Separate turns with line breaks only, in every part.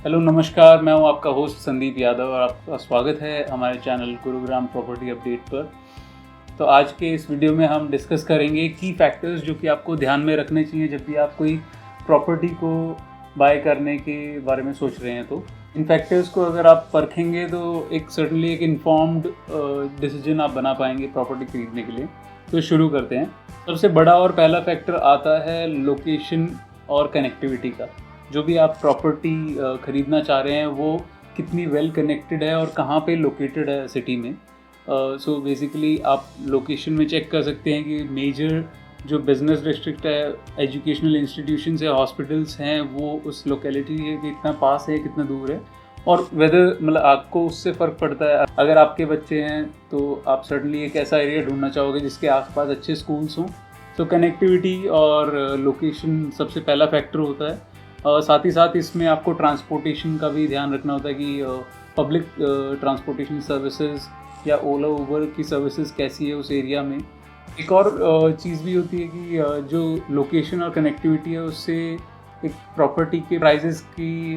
Hello नमस्कार, मैं हूं आपका होस्ट संदीप यादव और आपका स्वागत है हमारे चैनल गुरुग्राम प्रॉपर्टी अपडेट पर। तो आज के इस वीडियो में हम डिस्कस करेंगे की फैक्टर्स जो कि आपको ध्यान में रखने चाहिए जब भी आप कोई प्रॉपर्टी को बाय करने के बारे में सोच रहे हैं। तो इन फैक्टर्स को अगर आप परखेंगे तो सर्टनली एक इन्फॉर्म्ड डिसीजन आप बना पाएंगे प्रॉपर्टी खरीदने के लिए। तो शुरू करते हैं। सबसे बड़ा और पहला फैक्टर आता है लोकेशन और कनेक्टिविटी का। जो भी आप प्रॉपर्टी ख़रीदना चाह रहे हैं वो कितनी वेल कनेक्टेड है और कहाँ पे लोकेटेड है सिटी में। सो बेसिकली आप लोकेशन में चेक कर सकते हैं कि मेजर जो बिज़नेस डिस्ट्रिक्ट है, एजुकेशनल इंस्टीट्यूशंस है, हॉस्पिटल्स हैं, वो उस लोकेलिटी के कितना पास है, कितना दूर है। और वेदर मतलब आपको उससे फ़र्क पड़ता है। अगर आपके बच्चे हैं तो आप सर्टनली एक ऐसा एरिया ढूंढना चाहोगे जिसके आसपास अच्छे स्कूल्स हों। तो कनेक्टिविटी और लोकेशन सबसे पहला फैक्टर होता है। साथ ही साथ इसमें आपको ट्रांसपोर्टेशन का भी ध्यान रखना होता है कि पब्लिक ट्रांसपोर्टेशन सर्विसेज या ओला उबर की सर्विसेज कैसी है उस एरिया में। एक और चीज़ भी होती है कि जो लोकेशन और कनेक्टिविटी है उससे एक प्रॉपर्टी के प्राइजेस की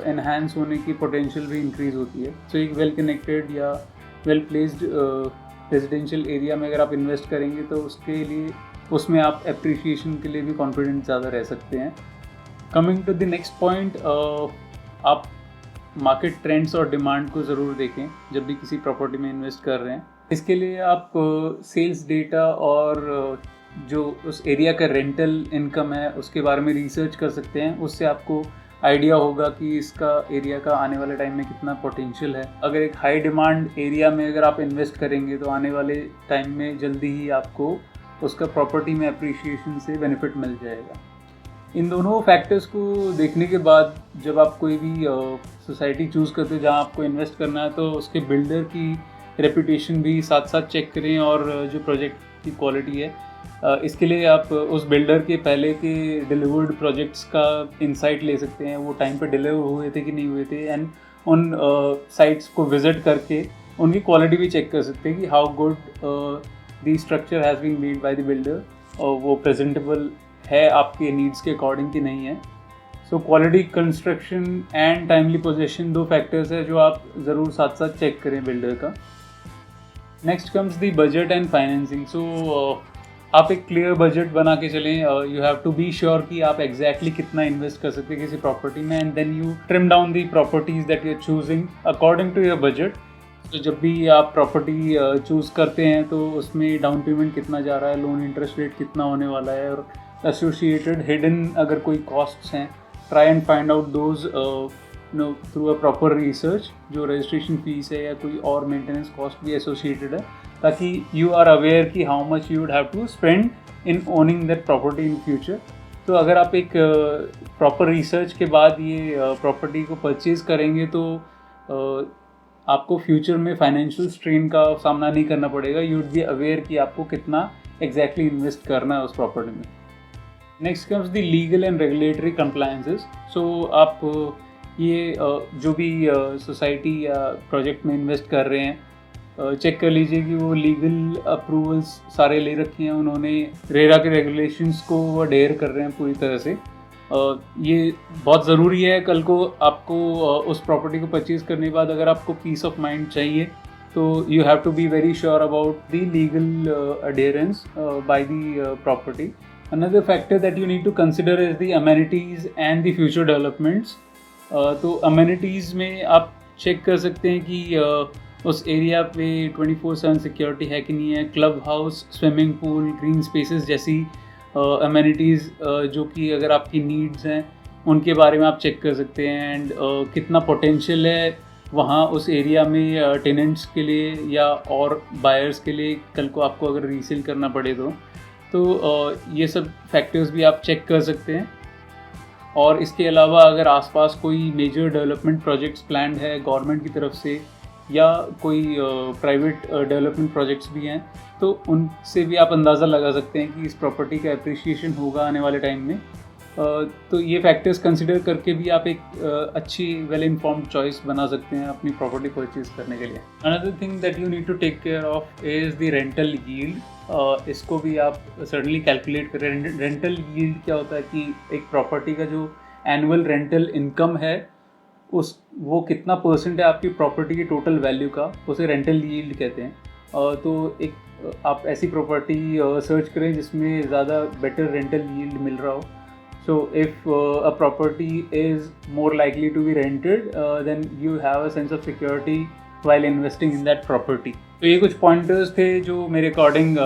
एनहांस होने की पोटेंशियल भी इंक्रीज़ होती है। सो एक वेल कनेक्टेड या वेल प्लेस्ड रेजिडेंशियल एरिया में अगर आप इन्वेस्ट करेंगे तो उसके लिए उसमें आप एप्रिसिएशन के लिए भी कॉन्फिडेंट ज़्यादा रह सकते हैं। Coming to the next point, आप मार्केट ट्रेंड्स और डिमांड को ज़रूर देखें जब भी किसी प्रॉपर्टी में इन्वेस्ट कर रहे हैं। इसके लिए आप सेल्स डेटा और जो उस एरिया का रेंटल इनकम है उसके बारे में रिसर्च कर सकते हैं। उससे आपको आइडिया होगा कि इसका एरिया का आने वाले टाइम में कितना पोटेंशियल है। अगर एक हाई डिमांड एरिया में अगर आप इन्वेस्ट करेंगे तो आने वाले टाइम में जल्दी ही आपको उसका प्रॉपर्टी में अप्रिशिएशन से बेनिफिट मिल जाएगा। इन दोनों फैक्टर्स को देखने के बाद जब आप कोई भी सोसाइटी चूज़ करते हो जहाँ आपको इन्वेस्ट करना है तो उसके बिल्डर की रेपुटेशन भी साथ साथ चेक करें और जो प्रोजेक्ट की क्वालिटी है इसके लिए आप उस बिल्डर के पहले के डिलीवर्ड प्रोजेक्ट्स का इंसाइट ले सकते हैं। वो टाइम पे डिलीवर हुए थे कि नहीं हुए थे, एंड उन साइट्स को विज़िट करके उनकी क्वालिटी भी चेक कर सकते हैं कि how good the structure has been made by the builder और वो प्रेजेंटेबल है आपके नीड्स के अकॉर्डिंग कि नहीं है। So quality, construction and timely possession दो फैक्टर्स है जो आप ज़रूर साथ साथ चेक करें बिल्डर का। Next comes the budget and financing. So आप एक क्लियर बजट बना के चलें। You have to be sure कि आप एग्जैक्टली कितना इन्वेस्ट कर सकते हैं किसी प्रॉपर्टी में, and then you trim down the properties that you are choosing according to your budget. तो जब भी आप प्रॉपर्टी चूज़ करते हैं तो उसमें डाउन पेमेंट कितना जा रहा है, लोन इंटरेस्ट रेट कितना होने वाला है, और एसोसिएटेड हिडन अगर कोई कॉस्ट्स हैं, try and find out those through a proper research. जो रजिस्ट्रेशन फीस है या कोई और मेंटेनेंस कॉस्ट भी एसोसिएटेड है, ताकि यू आर अवेयर कि how much you would have to spend in owning that property in future. तो अगर आप एक प्रॉपर रिसर्च के बाद ये प्रॉपर्टी को परचेज़ करेंगे तो आपको फ्यूचर में फाइनेंशियल स्ट्रेन का सामना नहीं करना पड़ेगा। यू वुड बी अवेयर कि आपको कितना एग्जैक्टली इन्वेस्ट करना है उस प्रॉपर्टी में। Next comes the legal and regulatory compliances. So आप ये जो भी सोसाइटी या प्रोजेक्ट में इन्वेस्ट कर रहे हैं चेक कर लीजिए कि वो लीगल अप्रूवल्स सारे ले रखे हैं उन्होंने, रेरा के रेगुलेशंस को वो अडेयर कर रहे हैं पूरी तरह से। ये बहुत ज़रूरी है। कल को आपको उस प्रॉपर्टी को परचेज़ करने के बाद अगर आपको पीस ऑफ माइंड चाहिए तो you have to be very sure about the legal adherence by the property. Another factor that you need to consider is the amenities and the future developments. तो amenities में आप check कर सकते हैं कि उस एरिया पे 24/7 सिक्योरिटी है कि नहीं है। Club house, swimming pool, green spaces जैसी amenities जो कि अगर आपकी नीड्स हैं उनके बारे में आप चेक कर सकते हैं। एंड कितना पोटेंशियल है वहाँ उस एरिया में टेनेंट्स के लिए या और बायर्स के लिए कल को आपको अगर रीसेल करना पड़े तो ये सब फैक्टर्स भी आप चेक कर सकते हैं। और इसके अलावा अगर आसपास कोई मेजर डेवलपमेंट प्रोजेक्ट्स प्लान्ड है गवर्नमेंट की तरफ से या कोई प्राइवेट डेवलपमेंट प्रोजेक्ट्स भी हैं तो उनसे भी आप अंदाज़ा लगा सकते हैं कि इस प्रॉपर्टी का एप्रिसिएशन होगा आने वाले टाइम में। तो ये फैक्टर्स कंसिडर करके भी आप एक अच्छी वेल इन्फॉर्म्ड चॉइस बना सकते हैं अपनी प्रॉपर्टी परचेज करने के लिए। Another thing that you need to take care of is the rental yield. इसको भी आप सर्टनली कैलकुलेट करें। रेंटल यील्ड क्या होता है कि एक प्रॉपर्टी का जो एनुअल रेंटल इनकम है वो कितना परसेंट है आपकी प्रॉपर्टी की टोटल वैल्यू का, उसे रेंटल यील्ड कहते हैं। तो एक आप ऐसी प्रॉपर्टी सर्च करें जिसमें ज़्यादा बेटर रेंटल यील्ड मिल रहा हो। So if a property is more likely to be rented then you have a sense of security while investing in that property. तो ये कुछ पॉइंटर्स थे जो मेरे अकॉर्डिंग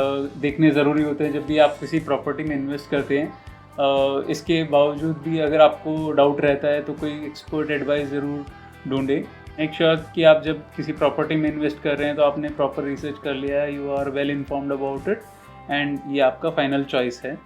देखने ज़रूरी होते हैं जब भी आप किसी प्रॉपर्टी में इन्वेस्ट करते हैं। इसके बावजूद भी अगर आपको डाउट रहता है तो कोई एक्सपर्ट एडवाइस ज़रूर ढूंढें। मेक श्योर कि आप जब किसी प्रॉपर्टी में इन्वेस्ट कर रहे हैं तो आपने प्रॉपर रिसर्च कर लिया है, you are well informed about it and ये आपका फाइनल चॉइस है।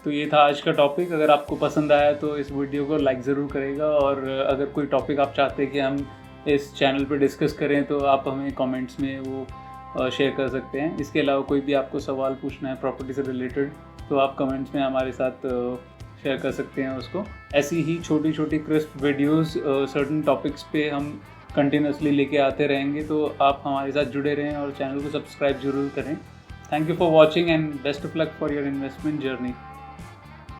तो ये था आज का टॉपिक। अगर आपको पसंद आया तो इस वीडियो को लाइक ज़रूर करेगा, और अगर कोई टॉपिक आप चाहते हैं कि हम इस चैनल पर डिस्कस करें तो आप हमें कमेंट्स में वो शेयर कर सकते हैं। इसके अलावा कोई भी आपको सवाल पूछना है प्रॉपर्टी से रिलेटेड तो आप कमेंट्स में हमारे साथ शेयर कर सकते हैं उसको। ऐसी ही छोटी छोटी क्रिस्प वीडियोस सर्टेन टॉपिक्स पे हम कंटिन्यूसली लेके आते रहेंगे, तो आप हमारे साथ जुड़े रहें और चैनल को सब्सक्राइब जरूर करें। Thank you for watching and best of luck for your investment journey.